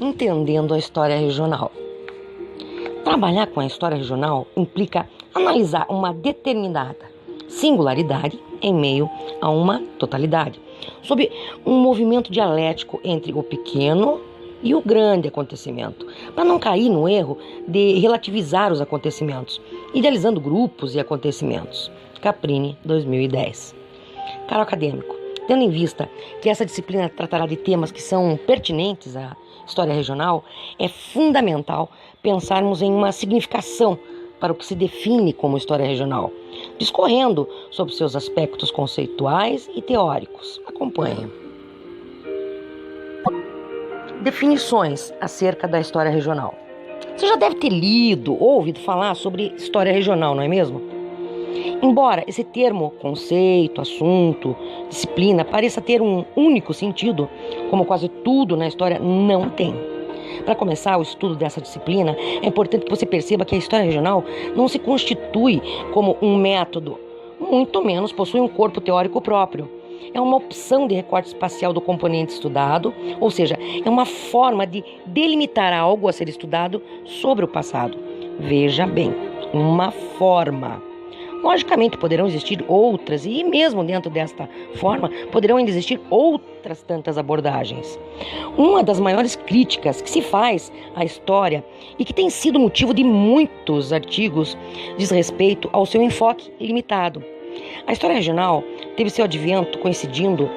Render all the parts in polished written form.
Entendendo a história regional. Trabalhar com a história regional implica analisar uma determinada singularidade em meio a uma totalidade, sob um movimento dialético entre o pequeno e o grande acontecimento, para não cair no erro de relativizar os acontecimentos, idealizando grupos e acontecimentos. Caprini, 2010. Caro acadêmico, tendo em vista que essa disciplina tratará de temas que são pertinentes à história regional, é fundamental pensarmos em uma significação para o que se define como história regional, discorrendo sobre seus aspectos conceituais e teóricos. Acompanhe. Definições acerca da história regional. Você já deve ter lido ou ouvido falar sobre história regional, não é mesmo? Embora esse termo, conceito, assunto, disciplina, pareça ter um único sentido, como quase tudo na história não tem. Para começar o estudo dessa disciplina, é importante que você perceba que a história regional não se constitui como um método, muito menos possui um corpo teórico próprio. É uma opção de recorte espacial do componente estudado, ou seja, é uma forma de delimitar algo a ser estudado sobre o passado. Veja bem, uma forma. Logicamente, poderão existir outras, e mesmo dentro desta forma, poderão ainda existir outras tantas abordagens. Uma das maiores críticas que se faz à história, e que tem sido motivo de muitos artigos, diz respeito ao seu enfoque limitado. A história regional teve seu advento coincidindo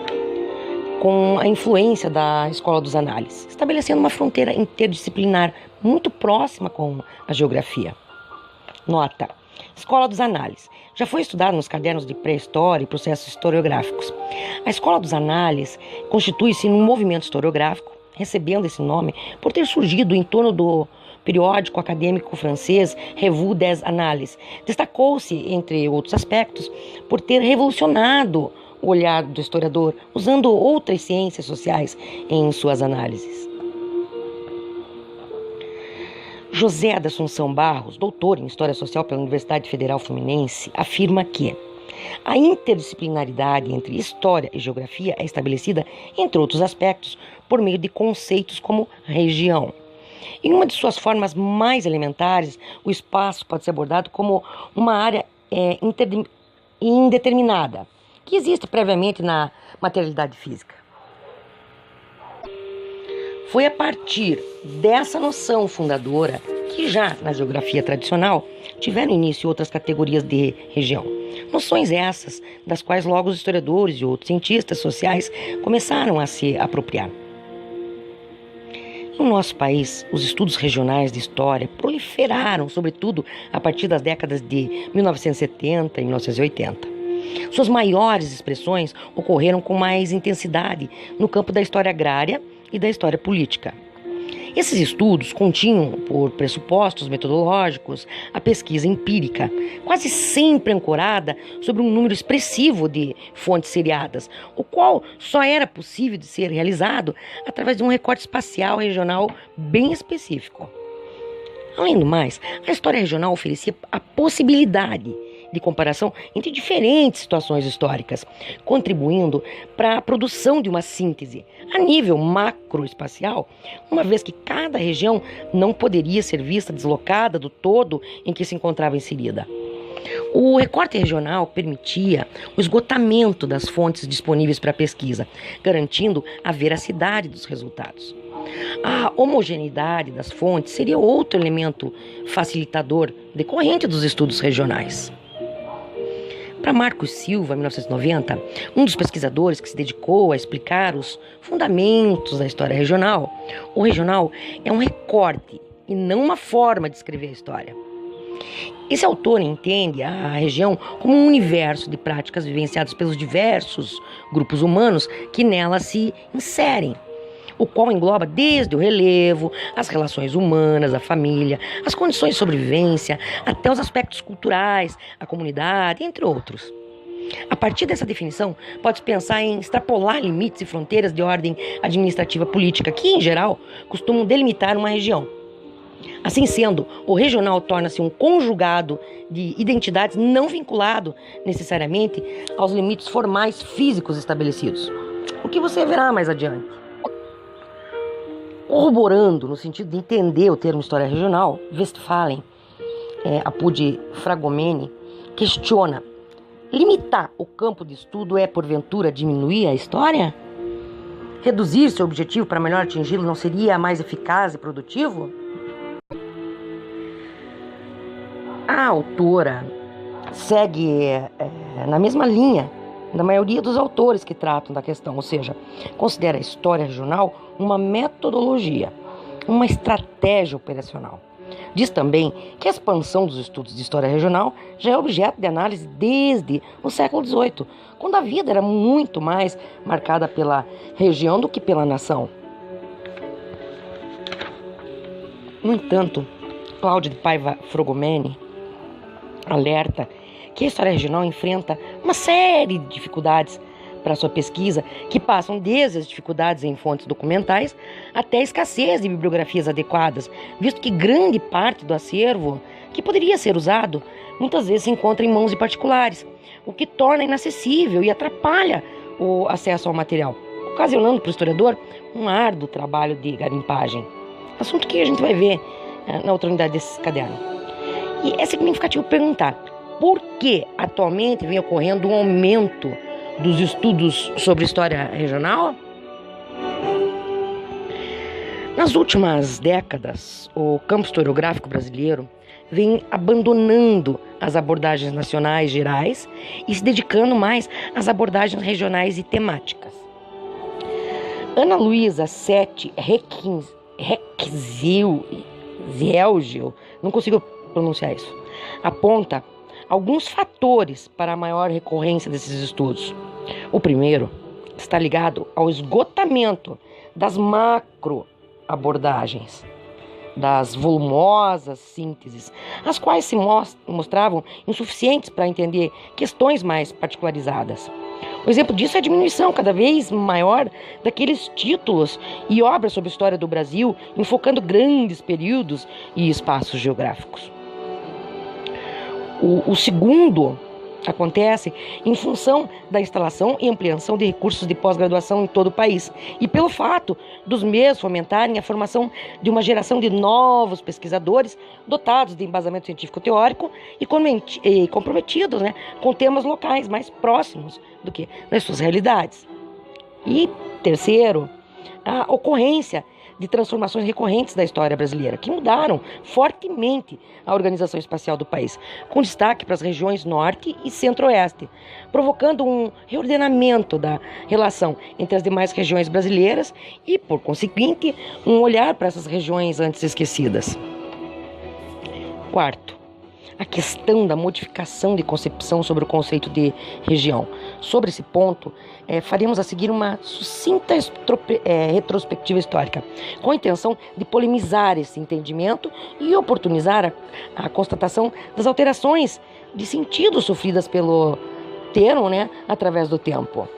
com a influência da Escola dos Análises, estabelecendo uma fronteira interdisciplinar muito próxima com a geografia. Nota: Escola dos Análises. Já foi estudado nos cadernos de pré-história e processos historiográficos. A Escola dos Análises constitui-se num movimento historiográfico, recebendo esse nome por ter surgido em torno do periódico acadêmico francês Revue des Analyses. Destacou-se, entre outros aspectos, por ter revolucionado o olhar do historiador, usando outras ciências sociais em suas análises. José da Assunção Barros, doutor em História Social pela Universidade Federal Fluminense, afirma que a interdisciplinaridade entre história e geografia é estabelecida, entre outros aspectos, por meio de conceitos como região. Em uma de suas formas mais elementares, o espaço pode ser abordado como uma área indeterminada, que existe previamente na materialidade física. Foi a partir dessa noção fundadora que já na geografia tradicional tiveram início outras categorias de região. Noções essas das quais logo os historiadores e outros cientistas sociais começaram a se apropriar. No nosso país, os estudos regionais de história proliferaram, sobretudo a partir das décadas de 1970 e 1980. Suas maiores expressões ocorreram com mais intensidade no campo da história agrária e da história política. Esses estudos continham, por pressupostos metodológicos, a pesquisa empírica, quase sempre ancorada sobre um número expressivo de fontes seriadas, o qual só era possível de ser realizado através de um recorte espacial regional bem específico. Além do mais, a história regional oferecia a possibilidade de comparação entre diferentes situações históricas, contribuindo para a produção de uma síntese a nível macroespacial, uma vez que cada região não poderia ser vista deslocada do todo em que se encontrava inserida. O recorte regional permitia o esgotamento das fontes disponíveis para a pesquisa, garantindo a veracidade dos resultados. A homogeneidade das fontes seria outro elemento facilitador decorrente dos estudos regionais. Para Marcos Silva, 1990, um dos pesquisadores que se dedicou a explicar os fundamentos da história regional, o regional é um recorte e não uma forma de escrever a história. Esse autor entende a região como um universo de práticas vivenciadas pelos diversos grupos humanos que nela se inserem, o qual engloba desde o relevo, as relações humanas, a família, as condições de sobrevivência, até os aspectos culturais, a comunidade, entre outros. A partir dessa definição, pode-se pensar em extrapolar limites e fronteiras de ordem administrativa política, que, em geral, costumam delimitar uma região. Assim sendo, o regional torna-se um conjugado de identidades não vinculado necessariamente aos limites formais físicos estabelecidos, o que você verá mais adiante. Corroborando no sentido de entender o termo história regional, Westphalen, Apud Fragomeni, questiona: limitar o campo de estudo é, porventura, diminuir a história? Reduzir seu objetivo para melhor atingi-lo não seria mais eficaz e produtivo? A autora segue na mesma linha da maioria dos autores que tratam da questão, ou seja, considera a história regional uma metodologia, uma estratégia operacional. Diz também que a expansão dos estudos de história regional já é objeto de análise desde o século XVIII, quando a vida era muito mais marcada pela região do que pela nação. No entanto, Cláudio de Paiva Fragomeni alerta que a história regional enfrenta uma série de dificuldades para sua pesquisa, que passam desde as dificuldades em fontes documentais até a escassez de bibliografias adequadas, visto que grande parte do acervo que poderia ser usado muitas vezes se encontra em mãos de particulares, o que torna inacessível e atrapalha o acesso ao material, ocasionando para o historiador um árduo trabalho de garimpagem. Assunto que a gente vai ver na outra unidade desse caderno. E é significativo perguntar: por que atualmente vem ocorrendo um aumento dos estudos sobre história regional? Nas últimas décadas, o campo historiográfico brasileiro vem abandonando as abordagens nacionais gerais e se dedicando mais às abordagens regionais e temáticas. Ana Luísa Sete Reckzielgil, não consigo pronunciar isso, aponta alguns fatores para a maior recorrência desses estudos. O primeiro está ligado ao esgotamento das macroabordagens, das volumosas sínteses, as quais se mostravam insuficientes para entender questões mais particularizadas. O exemplo disso é a diminuição cada vez maior daqueles títulos e obras sobre a história do Brasil, enfocando grandes períodos e espaços geográficos. O segundo acontece em função da instalação e ampliação de recursos de pós-graduação em todo o país e pelo fato dos mesmos fomentarem a formação de uma geração de novos pesquisadores dotados de embasamento científico-teórico e comprometidos, com temas locais mais próximos do que nas suas realidades. E terceiro, a ocorrência de transformações recorrentes da história brasileira, que mudaram fortemente a organização espacial do país, com destaque para as regiões norte e centro-oeste, provocando um reordenamento da relação entre as demais regiões brasileiras e, por conseguinte, um olhar para essas regiões antes esquecidas. Quarto, a questão da modificação de concepção sobre o conceito de região. Sobre esse ponto, faremos a seguir uma sucinta retrospectiva histórica, com a intenção de polemizar esse entendimento e oportunizar a constatação das alterações de sentido sofridas pelo termo, através do tempo.